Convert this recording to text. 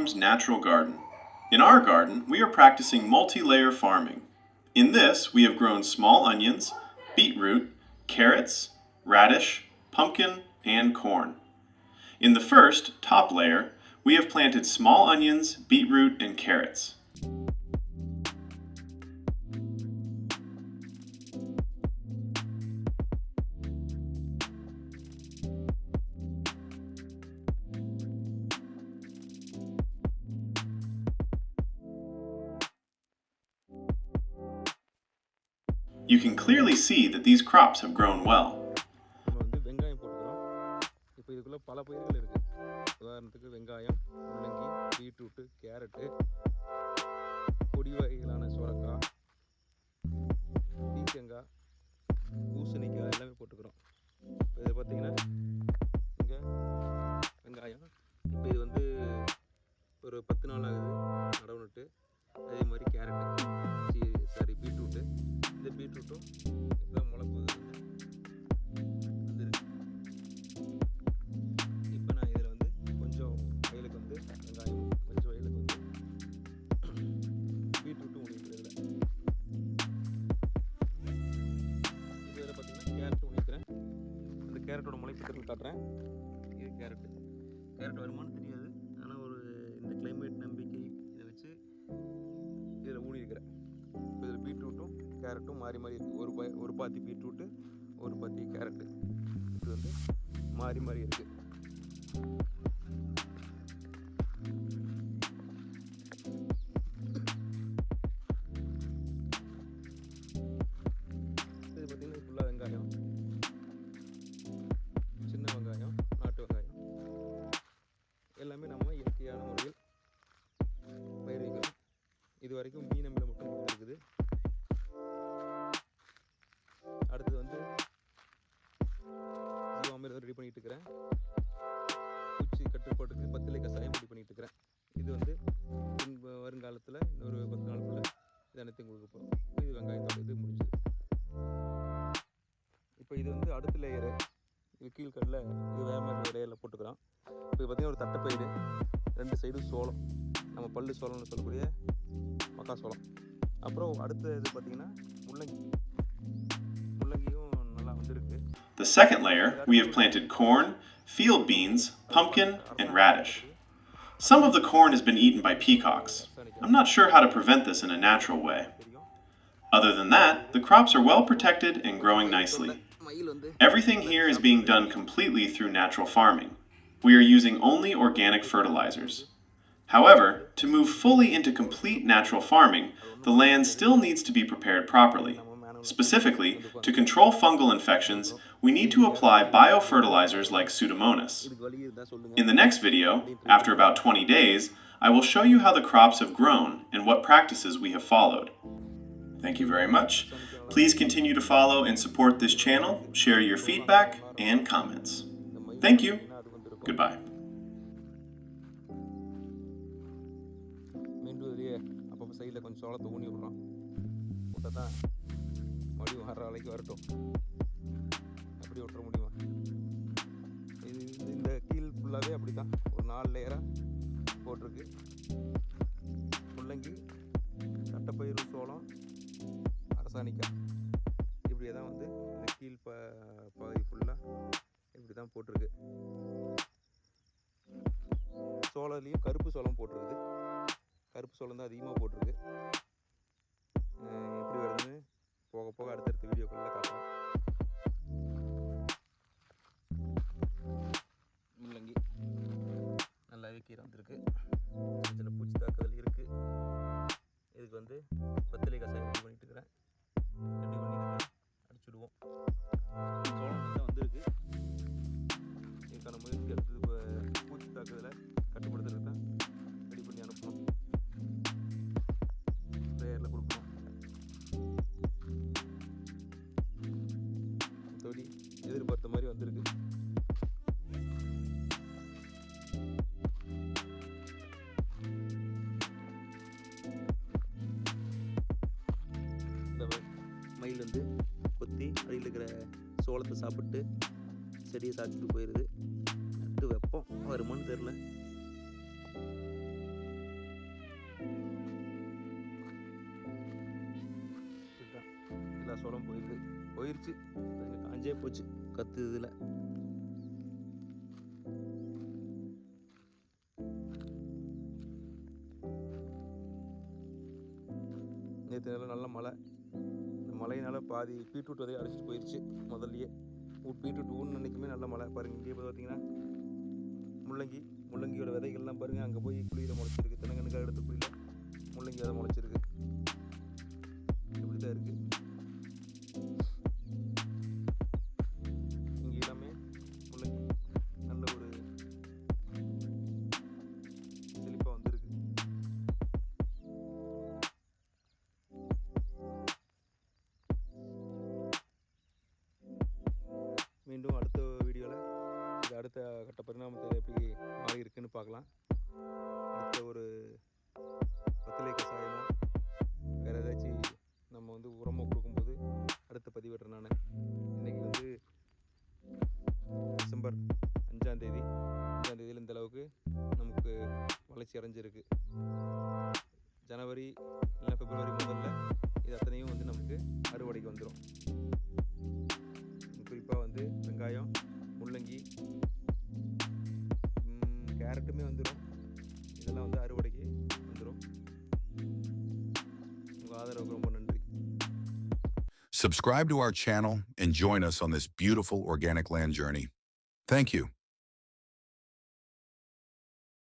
Farms Natural Garden. In our garden, we are practicing multi-layer farming. In this, we have grown small onions, beetroot, carrots, radish, pumpkin, and corn. In the first, top layer, we have planted small onions, beetroot, and carrots. You can clearly see that these crops have grown well. நம்ம வந்து வெங்காயம் போட்டுக்கிறோம். இப்போ இதுக்குள்ள பல பயிர்கள் இருக்கு. உதாரணத்துக்கு வெங்காயம், முள்ளங்கி, பீட்ரூட், கேரட், கொடி வகைகளான சுரக்காய், பீர்க்கங்காய், பூசணிக்காய் எல்லாமே போட்டுக்கிறோம். இப்போ இதை பார்த்தீங்கன்னா இங்கே வெங்காயம் இப்போ இது வந்து ஒரு 10 நாள் ஆகுது நடவு நட்டு. அதே மாதிரி கேரட்டு பீட்ரூட்டு, இந்த பீட்ரூட்டும் இப்போ முளைப்பு வந்துருக்கு. இப்போ நான் இதில் வந்து கொஞ்சம் வயலுக்கு வந்து வெங்காயமும் கொஞ்சம் வயலுக்கு வந்து பீட்ரூட்டும் உணிக்கிறேன். இதில் பார்த்தீங்கன்னா கேரட் உணிக்கிறேன். அந்த கேரட்டோட முளைப்பு திறன் காட்டுறேன். இது கேரட் வருமானு தெரியாது, ஆனால் ஒரு இந்த கிளைமேட் நம்பிக்கை இதை வச்சு இதில் ஊனியிருக்கிறேன். இப்போ இதில் பீட்ரூட்டும் கேரட்டும் மாறி மாறி இருக்குது. ஒரு பாத்தி பீட்ரூட்டு, ஒரு பாத்தி கேரட்டு, இது வந்து மாறி மாறி இருக்குது. இது பார்த்திங்கன்னா ஃபுல்லாக வெங்காயம், சின்ன வெங்காயம், நாட்டு வெங்காயம் எல்லாமே நம்ம இயற்கையான முறையில் பயிர் வைக்கிறோம். இது வரைக்கும் மீன் அமிலம் மட்டும் கொடுத்துருக்குது. அடுத்தது வந்து ஜீவாமிரம் ரெடி பண்ணிட்டு இருக்கிறேன். பூச்சி கட்டுப்பாட்டுக்கு பத்திலை கசாயம் ரெடி பண்ணிட்டு இருக்கிறேன். இது வந்து வருங்காலத்தில் இன்னொரு 10 நாளுக்குள்ள இது அனைத்தையும் கொடுக்க போகிறோம். இது வெங்காயத்தோட இது முடிஞ்சது. இப்போ இது வந்து அடுத்த லேயரு, இது கீழ்கடலை, இது வேறு மாதிரி லேயரில் போட்டுக்கிறோம். இப்போ பார்த்தீங்கன்னா ஒரு தட்டைப்பயிறு, 2 சைடும் சோளம், நம்ம பல்லு சோளம்னு சொல்லக்கூடிய மக்காசோளம். அப்புறம் அடுத்த இது பார்த்தீங்கன்னா முள்ளங்கியும் நல்லா வந்துருக்கு. The second layer, we have planted corn, field beans, pumpkin, and radish. Some of the corn has been eaten by peacocks. I'm not sure how to prevent this in a natural way. Other than that, the crops are well protected and growing nicely. Everything here is being done completely through natural farming. We are using only organic fertilizers. However, to move fully into complete natural farming, the land still needs to be prepared properly. Specifically, to control fungal infections, we need to apply biofertilizers like Pseudomonas. In the next video, after about 20 days, I will show you how the crops have grown and what practices we have followed. Thank you very much. Please continue to follow and support this channel, share your feedback and comments. Thank you. Goodbye. மீண்டும் இதுலேயே அப்பப்போ சைடில் கொஞ்சம் சோளத்தை ஊனி விட்றோம். போட்டால் தான் மறுபடியும் வர அலைக்கு வரட்டும். அப்படி விட்டுற முடியுமா? இது இந்த கீழ் ஃபுல்லாகவே அப்படி தான் ஒரு 4 லேயராக போட்டிருக்கு. முள்ளங்கி, தட்டைப்பயிறு, சோளம், அரசாணிக்காய், இப்படியே தான் வந்து இந்த கீழ் பகுதி ஃபுல்லாக இப்படி தான் போட்டிருக்கு. சோளத்துலேயும் கருப்பு சோளம் போட்டிருக்குது. கருப்பு சோளம் தான் அதிகமாக போட்டிருக்கு. எப்படி வருதுன்னு போக போக அடுத்தடுத்த வீடியோக்களில் காட்டுறோம். முள்ளங்கி நல்லாவே கீரை வந்திருக்கு. சின்ன பூச்சி தாக்குதல் இருக்குது. இதுக்கு வந்து பத்திலை கசாயம் ரெடி பண்ணிட்டு இருக்கிறேன். ரெடி பண்ணி இதுக்கு அடிச்சுடுவோம். சோளம் தான் வந்திருக்கு. இதுக்கான முயற்சி எடுத்து பூச்சி தாக்குதலை கட்டுப்படுத்துறது தான் ரெடி பண்ணி அனுப்பணும். ப்ரேயரில் கொடுக்கணும். தொடி எதிர்பார்த்த மாதிரி வந்திருக்கு. இந்த மயில் வந்து கொத்தி அடியில் இருக்கிற சோளத்தை சாப்பிட்டு செடியை சாய்ச்சிட்டு போயிடுது. நட்டு வெப்பம் வருமானு தெரில. சோளம் போயிருச்சு காஞ்சே போச்சு கத்து இதில். நேற்று நல்ல மழை. இந்த மழையினால பாதி பீட்ரூட் விதையை அடிச்சிட்டு போயிடுச்சு முதல்லையே. பீட்ரூட் ஊன்னு நினைக்குமே நல்ல மழை. பாருங்கள் இங்கே பார்த்தீங்கன்னா முள்ளங்கியோட விதைகள்லாம் பாருங்கள் அங்கே போய் குழியில் முளைச்சிருக்கு. தென்னங்கனுக்காக எடுத்த குழியில் முள்ளங்கி விதை முளைச்சிருக்கு. இப்படி தான் இருக்குது. இங்கே எல்லாமே முள்ளங்கி நல்ல ஒரு செழிப்பாக வந்துருக்கு. மீண்டும் அடுத்த வீடியோவில் இது அடுத்த கட்ட பரிணாமத்தில் எப்படி மாறி இருக்குன்னு பார்க்கலாம். அடுத்த ஒரு பத்திலை கசாயமோ வேறு ஏதாச்சும் நம்ம வந்து உரமோ கொடுக்கும்போது அடுத்த பதிவிடுறேன் நான். இன்றைக்கி வந்து டிசம்பர் 5ஆம் தேதியில் இந்த அளவுக்கு நமக்கு வளர்ச்சி அடைஞ்சிருக்கு. ஜனவரி இல்லை பிப்ரவரி முதல்ல இது அத்தனையும் வந்து நமக்கு அறுவடைக்கு வந்துடும். குறிப்பாக வந்து வெங்காயம், முள்ளங்கி, கேரட்டுமே வந்துடும். இதெல்லாம் வந்து அறுவடைக்கு வந்துடும். உங்கள் ஆதரவுக்கு ரொம்ப நன்றி. Subscribe to our channel and join us on this beautiful organic land journey. Thank you.